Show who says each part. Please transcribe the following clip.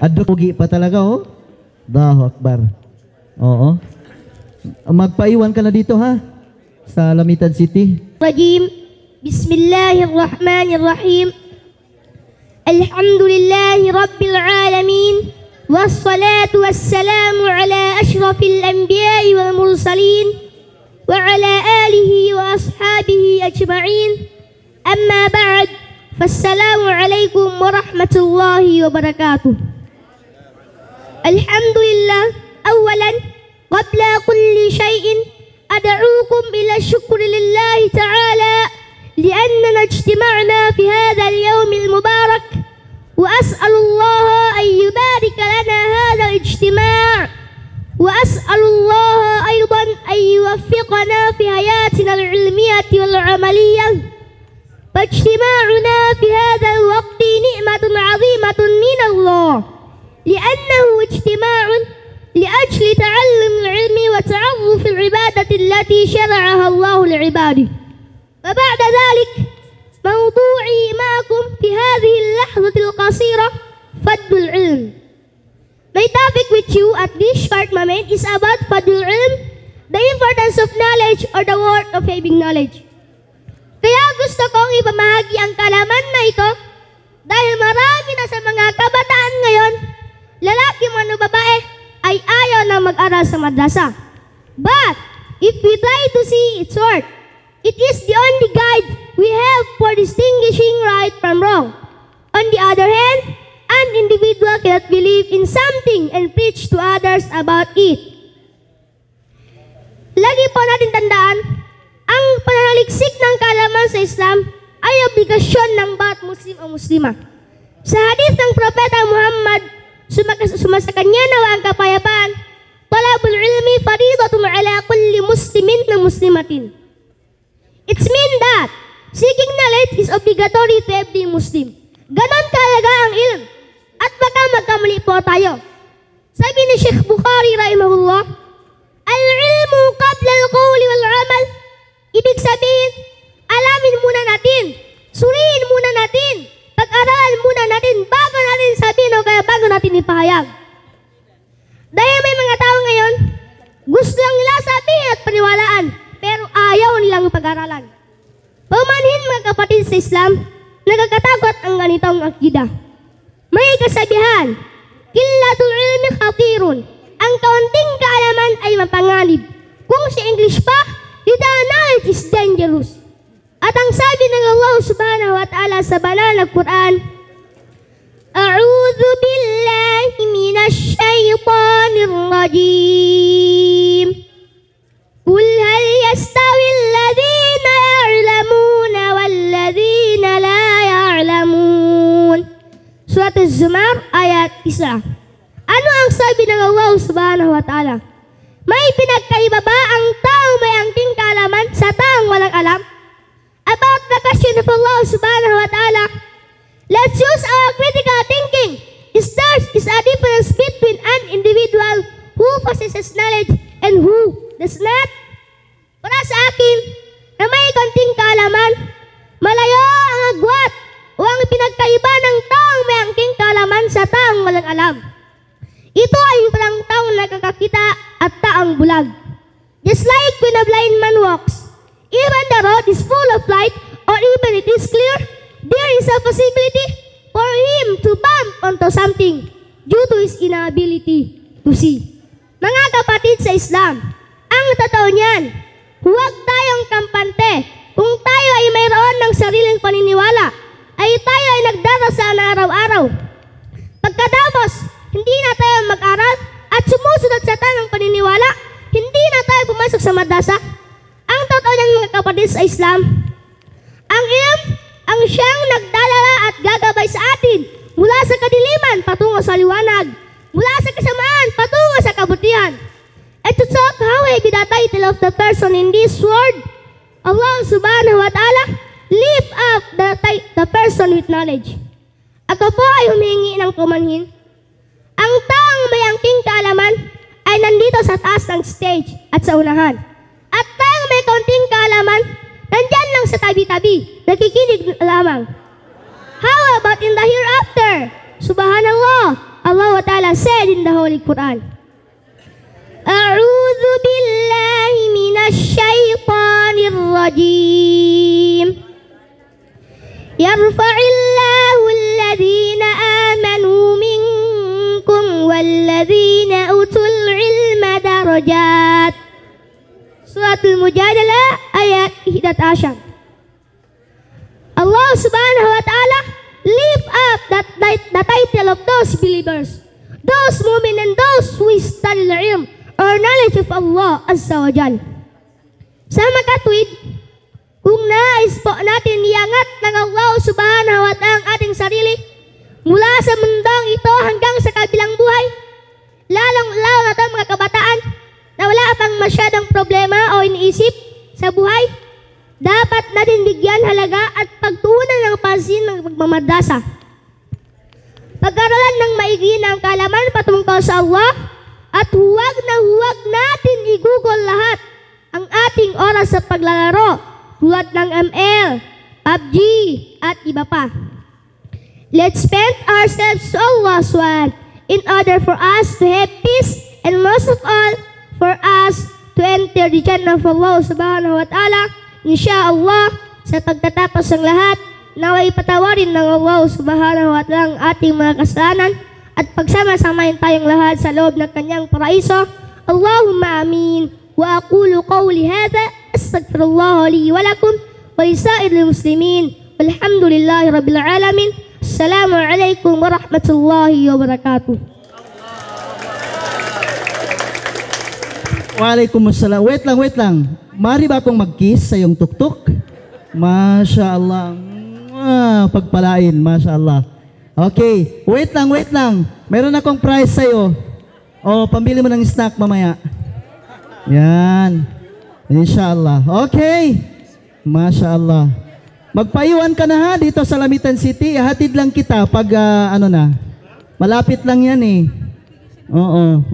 Speaker 1: Adugi pa talaga, oh. Allahu Akbar. Oo. Magpaiwan ka na dito, ha? Sa Lamitan City.
Speaker 2: Rajim. Bismillahirrahmanirrahim. Alhamdulillahi Rabbil Alamin. Wassalatu wassalamu ala ashrafil anbiya'i wal mursalin. Wa ala alihi wa ashabihi ajma'in. Amma ba'd. Fassalamu alaikum warahmatullahi wabarakatuh. Alhamdulillah. Awalan, qabla kulli shay'in ad'ukum ila syukri lillahi ta'ala li'annana ijtima'na fi hadha al-yawm al-mubarak wa as'alu Allah an yubarik lana hadha al-ijtima' wa as'alu Allah aydan an yuwaffiqana fi hayatina al-'ilmiyyah wal-'amaliyyah. فاجتماعنا في هذا الوقت نعمة عظيمة من الله لأنه اجتماع لأجل تعلم العلم وتعرف العبادة التي شرعها الله لعباده. وبعد ذلك موضوعي معكم في هذه اللحظة القصيرة فضل العلم. My topic with you at this short moment is about fadl ilm, the importance of knowledge or the worth of having knowledge. Kaya gusto kong ipamahagi ang kalaman na ito dahil marami na sa mga kabataan ngayon, lalaki man o babae, ay ayaw na mag-aral sa madrasa. But, if we try to see its worth, it is the only guide we have for distinguishing right from wrong. On the other hand, an individual cannot believe in something and preach to others about it. Lagi po natin tandaan, ang pananaliksik ng kaalaman sa Islam ay obligasyon ng bawat Muslim o Muslima. Sa hadith ng Propeta Muhammad, sumasakanya nawa ang kapayapaan, talabul ilmi faridatun ala kulli muslimin na muslimatin. It's mean that seeking knowledge is obligatory to every Muslim. Ganon kahalaga ang ilm. At baka magkamali po tayo. Sabi ni Sheikh Bukhari rahimahullah, al-ilmu qabla al-qawli wal-amal. Ibig sabihin, alamin muna natin, suriin muna natin, pag-aralan muna natin bago natin sabihin o kaya bago natin ipahayag. Dahil may mga tao ngayon, gusto lang nila sabihin at paniwalaan, pero ayaw nilang pag-aralan. Paumanhin mga kapatid sa Islam, nagkakatakot ang ganitong akida. May kasabihan, killatul ilmi khatirun, ang kaunting kaalaman ay mapanganib. Kung sa English pa, without knowledge is dangerous. At ang sabi ng Allah subhanahu wa ta'ala sa banal na Quran, A'udhu billahi minash shaytanir rajim. Qul hal yastawi alladhina ya'lamuna walladhina la ya'lamun. Surat Az-Zumar ayat 1. Ano ang sabi ng Allah subhanahu wa ta'ala? May pinagkaiba ba ang taong may angking kaalaman sa taong walang alam? About the question of Allah subhanahu wa ta'ala, let's use our critical thinking. There is a difference between an individual who possesses knowledge and who does not. Para sa akin, na may konting kaalaman, malayo ang agwat o ang pinagkaiba ng taong may angking kaalaman sa taong walang alam. Ito ay parang taong nakakakita at taong bulag. Just like when a blind man walks, even the road is full of light or even it is clear, there is a possibility for him to bump onto something due to his inability to see. Mga kapatid sa Islam, ang totoo niyan, huwag tayong kampante. Kung tayo ay mayroon ng sariling paniniwala, ay tayo ay nagdarasal na araw-araw. Pagkatapos, hindi na tayo mag-aral at sumusunod sa tamang paniniwala, hindi na tayo pumasok sa madrasa. Ang totoo niyan mga kapatid sa Islam, ang ilm ang siyang nagdalala at gagabay sa atin mula sa kadiliman patungo sa liwanag, mula sa kasamaan patungo sa kabutihan. And to talk how I be the title of the person in this world, Allah subhanahu wa ta'ala lift up the person with knowledge. Ako po ay humingi ng kumanhin. Ang taong may angking kaalaman ay nandito sa taas ng stage at sa unahan. At taong may kaunting kaalaman, nandyan lang sa tabi-tabi, nakikinig lamang. How about in the hereafter? Subhanallah, Allah Ta'ala said in the Holy Quran, A'udhu billahi minash shaytanir rajim. Yarfa'illahu alladhina amanu minkum walladhina utul ilma darajat. Suratul Mujadalah ayat 11. Allah Subhanahu wa Ta'ala lift up the title of those believers, those mu'min and those who study the ilm or knowledge of Allah Azza wa Jal. Sa makatwid, kung nais po natin iangat ng Allah Subhanahu wa Ta'ala ang ating sarili mula sa mundong ito hanggang sa kabilang buhay, lalong-lalo na ito mga kabataan na wala pang masyadong problema o iniisip sa buhay, dapat natin bigyan halaga at pagtuunan ng pansin ng pagmamadasa. Pag-aralan ng maigi ng kaalaman patungkol sa Allah at huwag natin igugol lahat ang ating oras sa paglalaro tulad ng ML, PUBG at iba pa. Let's spend ourselves to Allah's word in order for us to have peace and most of all for us to enter the Jannah of Allah Subhanahu wa Ta'ala. Insyaallah, sa pagtatapos ng lahat, naway patawarin ng Allah Subhanahu wa Ta'ala ang ating mga kasalanan at pagsama-samahin tayong lahat sa loob ng kanyang paraiso. Allahumma amin. Wa aqulu qawli hadha astaghfirullah li wa lakum wa lisairil muslimin. Walhamdulillahi rabbil alamin. Assalamu alaikum warahmatullahi wabarakatuh.
Speaker 1: Waalaikumsalam. Wait lang. Mari ba akong mag-kiss sa iyong tuktok? Masya Allah. Pagpalain. Masya Allah. Okay. Wait lang. Meron akong prize sa iyo. O, pambili mo ng snack mamaya. Yan. Inshallah. Okay. Masya Allah. Magpaiwan ka na ha dito sa Lamitan City. Hatid lang kita pag malapit lang yan eh. Oo.